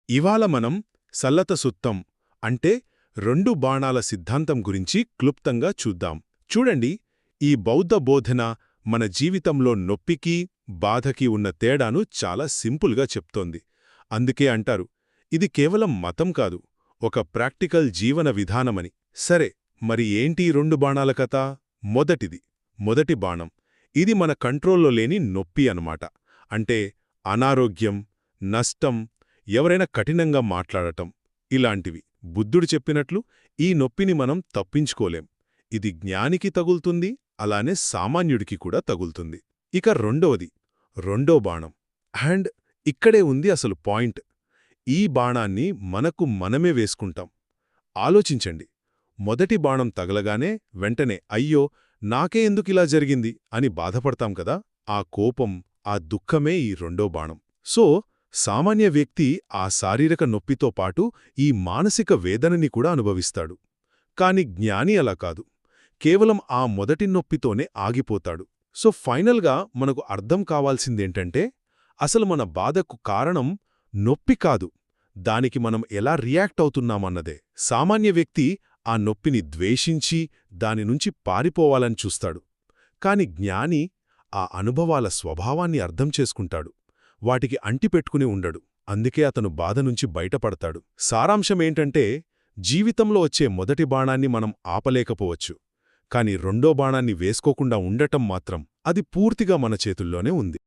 ఇవాళ మనం సల్లత సుత్తం అంటే రెండు బాణాల సిద్ధాంతం గురించి క్లుప్తంగా చూద్దాం. చూడండి, ఈ బౌద్ధ బోధన మన జీవితంలో నొప్పికి, బాధకి ఉన్న తేడాను చాలా సింపుల్గా చెప్తోంది. అందుకే అంటారు, ఇది కేవలం మతం కాదు, ఒక ప్రాక్టికల్ జీవన విధానమని. సరే, మరి ఏంటి రెండు బాణాల కథ? మొదటి బాణం. ఇది మన కంట్రోల్లో లేని నొప్పి అన్నమాట. అంటే అనారోగ్యం, నష్టం, ఎవరైనా కఠినంగా మాట్లాడటం, ఇలాంటివి. బుద్ధుడు చెప్పినట్లు ఈ నొప్పిని మనం తప్పించుకోలేం. ఇది జ్ఞానికి తగులుతుంది, అలానే సామాన్యుడికి కూడా తగులుతుంది. ఇక రెండో బాణం. అండ్ ఇక్కడే ఉంది అసలు పాయింట్. ఈ బాణాన్ని మనకు మనమే వేసుకుంటాం. ఆలోచించండి, మొదటి బాణం తగలగానే వెంటనే అయ్యో నాకే ఎందుకిలా జరిగింది అని బాధపడతాం కదా. ఆ కోపం, ఆ దుఃఖమే ఈ రెండో బాణం. సో సామాన్య వ్యక్తి ఆ శారీరక నొప్పితో పాటు ఈ మానసిక వేదనని కూడా అనుభవిస్తాడు. కాని జ్ఞాని అలా కాదు, కేవలం ఆ మొదటి నొప్పితోనే ఆగిపోతాడు. సో ఫైనల్గా మనకు అర్థం కావాల్సిందేంటంటే, అసలు మన బాధకు కారణం నొప్పి కాదు, దానికి మనం ఎలా రియాక్ట్ అవుతున్నామన్నదే. సామాన్య వ్యక్తి ఆ నొప్పిని ద్వేషించి దానినుంచి పారిపోవాలని చూస్తాడు. కాని జ్ఞాని ఆ అనుభవాల స్వభావాన్ని అర్థం చేసుకుంటాడు, వాటికి అంటిపెట్టుకుని ఉండడు. అందుకే అతను బాధ నుంచి బయటపడతాడు. సారాంశమేంటంటే, జీవితంలో వచ్చే మొదటి బాణాన్ని మనం ఆపలేకపోవచ్చు, కాని రెండో బాణాన్ని వేసుకోకుండా ఉండటం మాత్రం అది పూర్తిగా మన చేతుల్లోనే ఉంది.